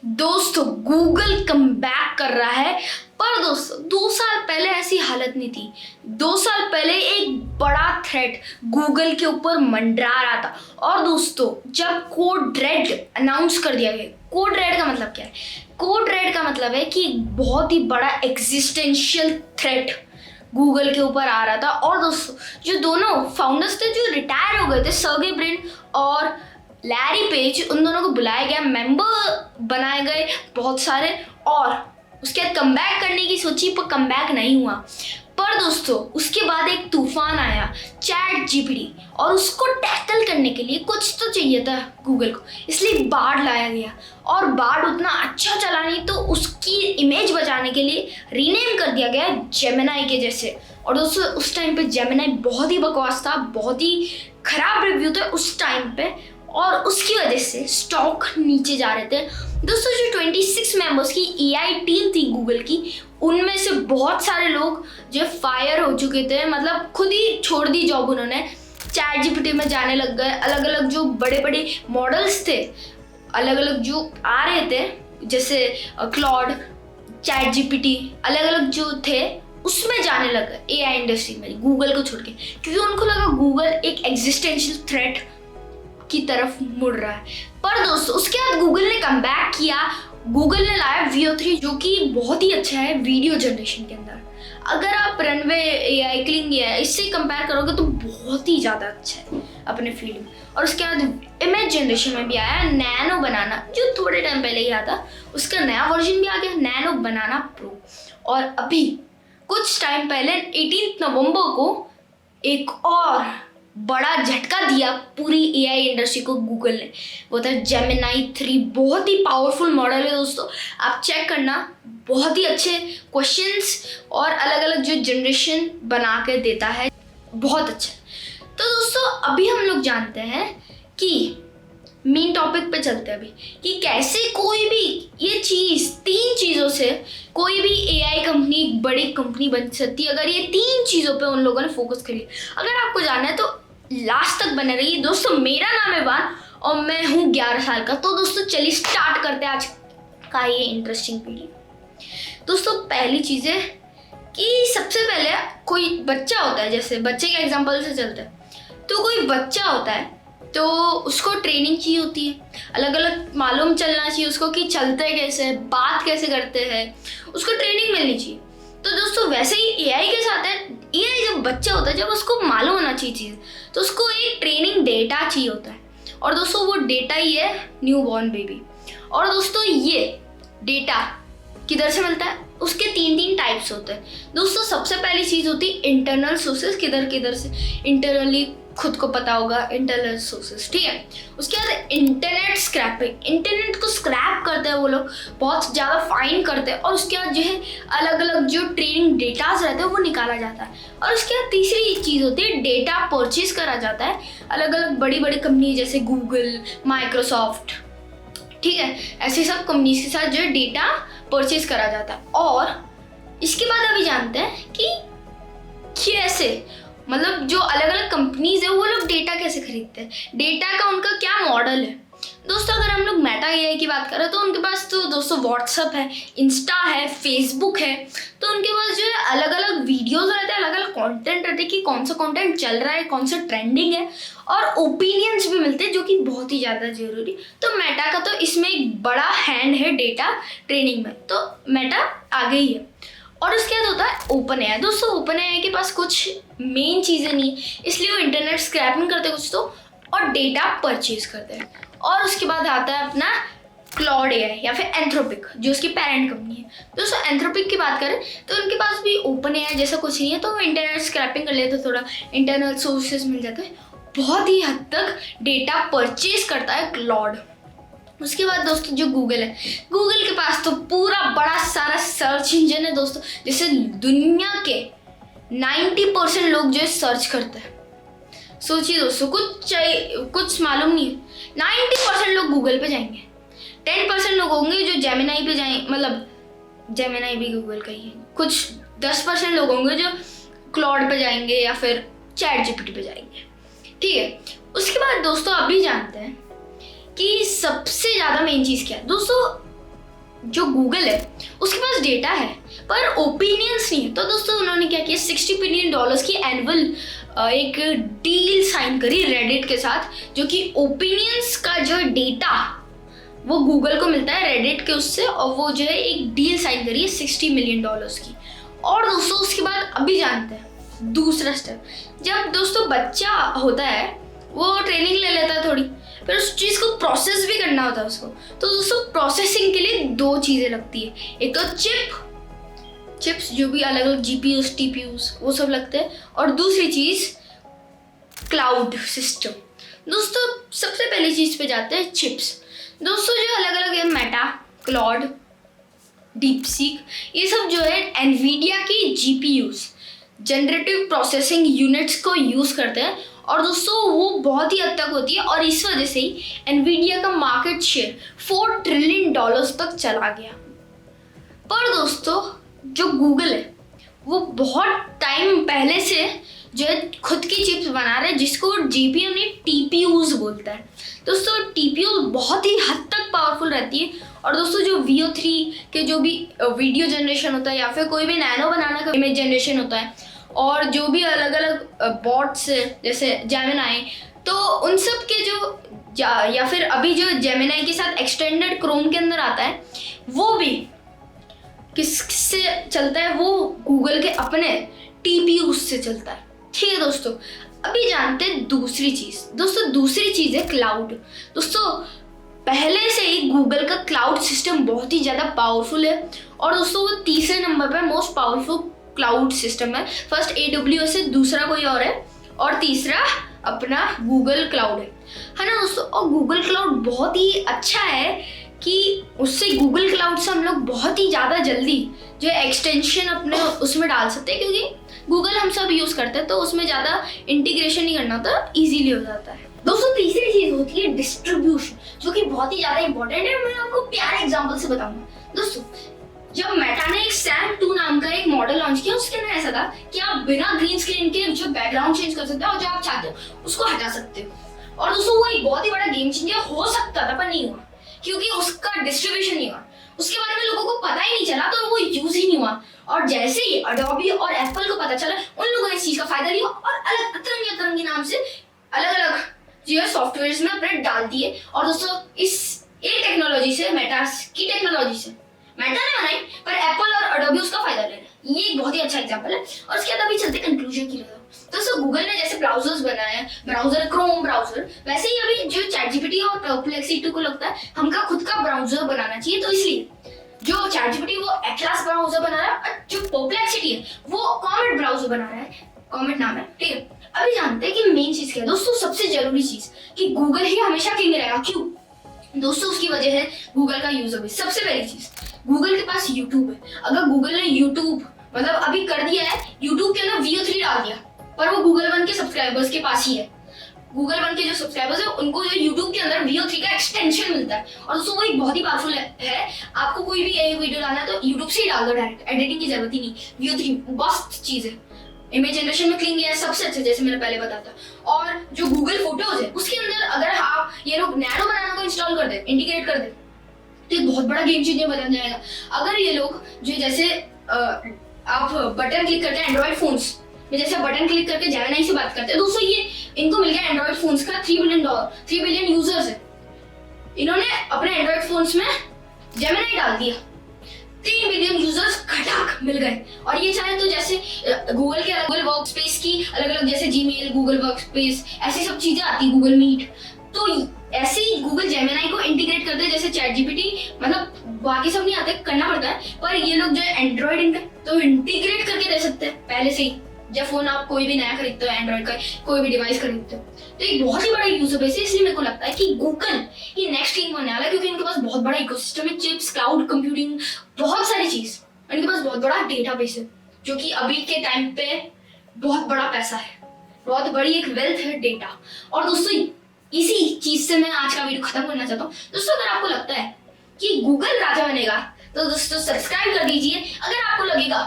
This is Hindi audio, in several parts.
दोस्तों गूगल कम बैक कर रहा है, पर दोस्तों 2 साल पहले ऐसी हालत नहीं थी। 2 साल पहले एक बड़ा थ्रेट गूगल के ऊपर मंडरा रहा था। और दोस्तों जब कोड रेड अनाउंस कर दिया गया, कोड रेड का मतलब क्या है? कोड रेड का मतलब है कि बहुत ही बड़ा एग्जिस्टेंशियल थ्रेट गूगल के ऊपर आ रहा था। और दोस्तों जो दोनों फाउंडर्स थे जो रिटायर हो गए थे, सर्गे ब्रिन और लैरी पेज, उन दोनों को बुलाया गया, मेंबर बनाए गए बहुत सारे, और उसके बाद कमबैक करने की सोची पर कमबैक नहीं हुआ। पर दोस्तों उसके बाद एक तूफान आया, चैट जीपीटी, और उसको टैकल करने के लिए कुछ तो चाहिए था गूगल को, इसलिए बार्ड लाया गया। और बार्ड उतना अच्छा चला नहीं, तो उसकी इमेज बचाने के लिए रीनेम कर दिया गया जेमिनाई के जैसे। और दोस्तों उस टाइम पे जेमिनाई बहुत ही बकवास था, बहुत ही खराब रिव्यू थे उस टाइम पे, और उसकी वजह से स्टॉक नीचे जा रहे थे। दोस्तों जो 26 मेंबर्स की एआई टीम थी गूगल की, उनमें से बहुत सारे लोग जो फायर हो चुके थे, मतलब खुद ही छोड़ दी जॉब उन्होंने, चैट जीपीटी में जाने लग गए। अलग अलग जो बड़े बड़े मॉडल्स थे, अलग अलग जो आ रहे थे, जैसे क्लॉड, चैट जीपीटी, अलग अलग जो थे उसमें जाने लग गए एआई इंडस्ट्री में, गूगल को छोड़ के, क्योंकि उनको लगा गूगल एक एग्जिस्टेंशियल थ्रेट की तरफ मुड़ रहा है। पर दोस्तों उसके बाद गूगल ने कमबैक किया। गूगल ने लाया VO3, जो कि बहुत ही अच्छा है वीडियो जनरेशन के अंदर। अगर आप रनवे या इक्लिंग या इससे कंपेयर करोगे तो बहुत ही ज़्यादा अच्छा है अपने फील्ड में। और उसके बाद इमेज जनरेशन में भी आया नैनो बनाना, जो थोड़े टाइम पहले ही आया था, उसका नया वर्जन भी आ गया, नैनो बनाना प्रो। और अभी कुछ टाइम पहले 18 नवंबर को एक और बड़ा झटका दिया पूरी एआई इंडस्ट्री को गूगल ने, वो था जेमिनाई 3। बहुत ही पावरफुल मॉडल है दोस्तों, आप चेक करना, बहुत ही अच्छे क्वेश्चंस और अलग अलग जो जनरेशन बना के देता है, बहुत अच्छा। तो दोस्तों अभी हम लोग जानते हैं कि मेन टॉपिक पे चलते हैं अभी, कि कैसे कोई भी ये चीज़, 3 चीज़ों से कोई भी एआई कंपनी एक बड़ी कंपनी बन सकती है, अगर ये 3 चीज़ों पे उन लोगों ने फोकस कर लिया। अगर आपको जानना है तो लास्ट तक बने रहिए। दोस्तों मेरा नाम है वान और मैं हूँ 11 साल का। तो दोस्तों चलिए स्टार्ट करते हैं आज का ये इंटरेस्टिंग वीडियो। दोस्तों पहली चीज़ है कि सबसे पहले कोई बच्चा होता है, जैसे बच्चे के एग्जांपल से चलते हैं, तो कोई बच्चा होता है तो उसको ट्रेनिंग चाहिए होती है, अलग अलग मालूम चलना चाहिए उसको कि चलते कैसे, बात कैसे करते हैं, उसको ट्रेनिंग मिलनी चाहिए। तो दोस्तों वैसे ही एआई के साथ है, एआई जब बच्चा होता है, जब उसको मालूम होना चाहिए चीज़, तो उसको एक ट्रेनिंग डेटा चाहिए होता है। और दोस्तों वो डेटा ही है न्यू बॉर्न बेबी। और दोस्तों ये डेटा किधर से मिलता है? उसके 3 टाइप्स होते हैं दोस्तों। सबसे पहली चीज़ होती है इंटरनल सोर्सेज, किधर से इंटरनली खुद को पता होगा, इंटरनल सोर्सेज, ठीक है। उसके बाद इंटरनेट स्क्रैपिंग, इंटरनेट को स्क्रैप करते हैं वो लोग, बहुत ज़्यादा फाइन करते हैं, और उसके बाद जो है अलग अलग जो ट्रेनिंग डेटाज रहते हैं वो निकाला जाता है। और उसके बाद तीसरी चीज़ होती है डेटा परचेज करा जाता है, अलग अलग बड़ी बड़ी कंपनी जैसे गूगल, माइक्रोसॉफ्ट, ठीक है, ऐसे सब कंपनीज के साथ जो है डेटा परचेज करा जाता है। और इसके बाद अभी जानते हैं कि कैसे, मतलब जो अलग अलग कंपनीज है वो लोग डेटा कैसे खरीदते हैं, डेटा का उनका क्या मॉडल है। दोस्तों अगर हम लोग मेटा एआई की बात करें तो उनके पास तो दोस्तों व्हाट्सअप है, इंस्टा है, फेसबुक है, तो उनके पास जो है अलग अलग वीडियोस रहते हैं, अलग अलग कंटेंट रहते हैं कि कौन सा कंटेंट चल रहा है, कौन सा ट्रेंडिंग है, और ओपिनियंस भी मिलते हैं जो कि बहुत ही ज़्यादा जरूरी। तो मेटा का तो इसमें एक बड़ा हैंड है डेटा ट्रेनिंग में, तो मेटा आगे ही है। और उसके बाद होता है ओपन एआई। दोस्तों ओपन एआई के पास कुछ मेन चीज़ें नहीं है, इसलिए वो इंटरनेट स्क्रैपिंग करते कुछ तो, और डेटा परचेज करते हैं। और उसके बाद आता है अपना क्लॉड एआई या फिर एंथ्रोपिक, जो उसकी पेरेंट कंपनी है। दोस्तों एंथ्रोपिक की बात करें तो उनके पास भी ओपन एआई जैसा कुछ नहीं है, तो वो इंटरनेट स्क्रैपिंग कर लेते, थोड़ा इंटरनल सोर्सेज मिल जाता है, बहुत ही हद तक डेटा परचेज करता है क्लॉड। उसके बाद दोस्तों जो गूगल है, गूगल के पास तो पूरा बड़ा सारा सर्च इंजन है दोस्तों, जिससे दुनिया के 90% लोग जो है सर्च करते हैं। सोचिए दोस्तों, कुछ मालूम नहीं है, 90% लोग गूगल पे जाएंगे, 10% लोग होंगे जो जेमिनाई पे जाएंगे, मतलब जेमिनाई भी गूगल का ही है, कुछ 10% लोग होंगे जो क्लॉड पे जाएंगे या फिर चैट जीपीटी पे जाएंगे, ठीक है। उसके बाद दोस्तों अभी जानते हैं कि सबसे ज़्यादा मेन चीज़ क्या है। दोस्तों जो गूगल है उसके पास डेटा है पर ओपिनियंस नहीं है। तो दोस्तों उन्होंने क्या किया, $60 बिलियन की एनुअल एक डील साइन करी रेडिट के साथ, जो कि ओपिनियंस का जो डेटा वो गूगल को मिलता है रेडिट के उससे, और वो जो है एक डील साइन करी है $60 मिलियन की। और दोस्तों उसके बाद अभी जानते हैं दूसरा स्टेप। जब दोस्तों बच्चा होता है वो ट्रेनिंग ले लेता है थोड़ी, फिर उस चीज़ को प्रोसेस भी करना होता है उसको। तो दोस्तों प्रोसेसिंग के लिए 2 चीज़ें लगती है, एक तो चिप्स जो भी अलग अलग GPUs TPUs वो सब लगते हैं, और दूसरी चीज़ क्लाउड सिस्टम। दोस्तों सबसे पहली चीज़ पे जाते हैं चिप्स। दोस्तों जो अलग अलग है मेटा, क्लॉड, डीपसीक, ये सब जो है एनवीडिया की GPUs जनरेटिव प्रोसेसिंग यूनिट्स को यूज़ करते हैं, और दोस्तों वो बहुत ही हद तक होती है, और इस वजह से ही एनवीडिया का मार्केट शेयर $4 ट्रिलियन तक चला गया। पर दोस्तों जो गूगल है वो बहुत टाइम पहले से जो है खुद की चिप्स बना रहे हैं, जिसको GPU नहीं TPUs बोलता है। दोस्तों TPU बहुत ही हद तक पावरफुल रहती है, और दोस्तों जो VO3 के जो भी वीडियो जनरेशन होता है या फिर कोई भी नैनो बनाने का इमेज जनरेशन होता है, और जो भी अलग अलग बॉट्स जैसे जेमिनाई, तो उन सब के जो या फिर अभी जो जेमिनाई के साथ एक्सटेंडेड क्रोम के अंदर आता है, वो भी किससे चलता है, वो गूगल के अपने TPU से चलता है। ठीक है दोस्तों, अभी जानते हैं दूसरी चीज़। दोस्तों दूसरी चीज़ है क्लाउड। दोस्तों पहले से ही गूगल का क्लाउड सिस्टम बहुत ही ज़्यादा पावरफुल है, और दोस्तों वो तीसरे नंबर पर मोस्ट पावरफुल क्लाउड सिस्टम है। फर्स्ट AWS है, दूसरा कोई और है, और तीसरा अपना गूगल क्लाउड है ना दोस्तों। और गूगल क्लाउड बहुत ही अच्छा है कि उससे गूगल क्लाउड से हम लोग बहुत ही ज़्यादा जल्दी जो एक्सटेंशन अपने उसमें डाल सकते हैं, क्योंकि गूगल हम सब यूज़ करते हैं तो उसमें ज़्यादा इंटीग्रेशन नहीं करना होता, ईजीली हो जाता है। दोस्तों तीसरी चीज़ होती है डिस्ट्रीब्यूशन, जो कि बहुत ही ज़्यादा इंपॉर्टेंट है। मैं आपको प्यारे एग्जाम्पल से बताऊंगा। दोस्तों जब मेटा ने एक सैम 2 नाम का एक मॉडल लॉन्च किया, उसके अंदर ऐसा था कि आप बिना ग्रीन स्क्रीन के जो बैकग्राउंड चेंज कर सकते हो और जो आप चाहते हो उसको हटा सकते हो। और दोस्तों वो एक बहुत ही बड़ा गेम चेंजर हो सकता था, पर नहीं हुआ, क्योंकि उसका डिस्ट्रीब्यूशन नहीं हुआ, उसके बारे में लोगों को पता ही नहीं चला, तो वो यूज ही नहीं हुआ। और जैसे ही अडोबी और एप्पल को पता चला, उन लोगों ने इस चीज का फायदा लिया और अलग अतरंगी नाम से अलग अलग जो है सॉफ्टवेयर में अपने डाल दिए। और दोस्तों इस एक टेक्नोलॉजी से, मेटा की टेक्नोलॉजी से, मेटा ने बनाई पर एप्पल और अडोबी उसका फायदा ले रहे हैं। ये एक बहुत ही अच्छा एग्जांपल है। और उसके बाद अभी चलते कंक्लूजन की तरफ। दोस्तों गूगल ने जैसे ब्राउजर्स बनाए हैं, ब्राउजर क्रोम ब्राउजर, वैसे ही अभी जो ChatGPT और परप्लेक्सिटी को लगता है हमका खुद का ब्राउजर बनाना चाहिए। तो इसलिए जो ChatGPT वो एटलास ब्राउजर बना रहा है, और जो परप्लेक्सिटी है वो कॉमेट ब्राउजर बना रहा है, कॉमेट नाम है। ठीक है, अभी जानते हैं कि मेन चीज क्या है। दोस्तों सबसे जरूरी चीज कि गूगल ही हमेशा किंग रहेगा। क्यों दोस्तों? उसकी वजह है गूगल का यूजर बेस। सबसे पहली चीज, गूगल के पास यूट्यूब है। अगर गूगल ने यूट्यूब मतलब अभी कर दिया है, यूट्यूब के अंदर VO3 डाल दिया, पर वो गूगल वन के सब्सक्राइबर्स के पास ही है। गूगल वन के जो सब्सक्राइबर्स है उनको जो यूट्यूब के अंदर VO3 का एक्सटेंशन मिलता है, और दोस्तों वो एक बहुत ही पावरफुल है। आपको कोई भी एक वीडियो डालना है तो यूट्यूब से ही डाल दो डायरेक्ट, एडिटिंग की जरूरत ही नहीं। VO3 बेस्ट चीज है, इमेज जनरेशन में क्लीन है सबसे अच्छा, जैसे मैंने पहले बताया था। और जो गूगल फोटोज है उसके अंदर अगर आप ये लोग नैनो बनाना को इंस्टॉल कर दे, इंटीग्रेट कर दे, तो एक बहुत बड़ा गेम चेंजर बन जाएगा। अगर ये लोग जो जैसे आप बटन क्लिक करते हैं एंड्रॉइड फोन्स में, जैसे बटन क्लिक करके जेमिनाई से बात करते हैं, दोस्तों ये इनको मिल गया एंड्रॉइड फोन्स का 3 बिलियन यूजर्स है। इन्होंने अपने एंड्रॉइड फोन्स में जेमिनाई डाल दिया, 3 बिलियन यूजर्स खटाक मिल गए। और ये चाहे तो जैसे गूगल के गूगल वर्क स्पेस की अलग अलग जैसे जीमेल, गूगल वर्क स्पेस, ऐसी सब चीजें आती, गूगल मीट, तो ऐसे ही गूगल जेमिनाई को इंटीग्रेट करते हैं जैसे ChatGPT, मतलब बाकी सब नहीं आते, करना पड़ता है, पर ये लोग जो है एंड्रॉइड इनका तो इंटीग्रेट करके दे सकते हैं पहले से ही। जब फोन आप कोई भी नया खरीदते हो, एंड्रॉइड का कोई भी डिवाइस खरीदते हो, तो एक बहुत ही बड़ा यूजर बेस है। इसलिए मेरे को लगता है कि गूगल ये नेक्स्ट किंग बनने वाला है, क्योंकि इनके पास बहुत बड़ा इकोसिस्टम है, चिप्स, क्लाउड कंप्यूटिंग, बहुत सारी चीज, इनके पास बहुत बड़ा डेटाबेस है, जो कि अभी के टाइम पे बहुत बड़ा पैसा है, बहुत बड़ी एक वेल्थ है डेटा। और दोस्तों इसी चीज से मैं आज का वीडियो खत्म करना चाहता हूँ। दोस्तों अगर आपको लगता है कि गूगल राजा बनेगा तो दोस्तों सब्सक्राइब कर दीजिए। अगर आपको लगेगा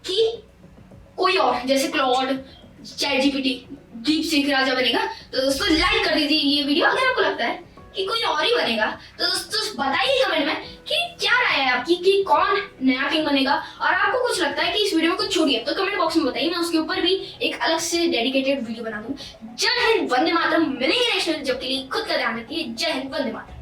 कि कोई और जैसे क्लॉड, ChatGPT, डीपसीक राजा बनेगा तो दोस्तों लाइक कर दीजिए ये वीडियो। अगर आपको लगता है कि कोई और ही बनेगा, तो दोस्तों बताइए कमेंट में कि क्या राय है आपकी कि कौन नया किंग बनेगा। और आपको कुछ लगता है कि इस वीडियो में कुछ छूट गया तो कमेंट बॉक्स में बताइए, मैं उसके ऊपर भी एक अलग से डेडिकेटेड वीडियो बना दूं। जय हिंद, वंदे मातरम। मिलेंगे नेक्स्ट वीडियो, जब के लिए खुद का ध्यान रखिए। जय हिंद, वंदे मातरम।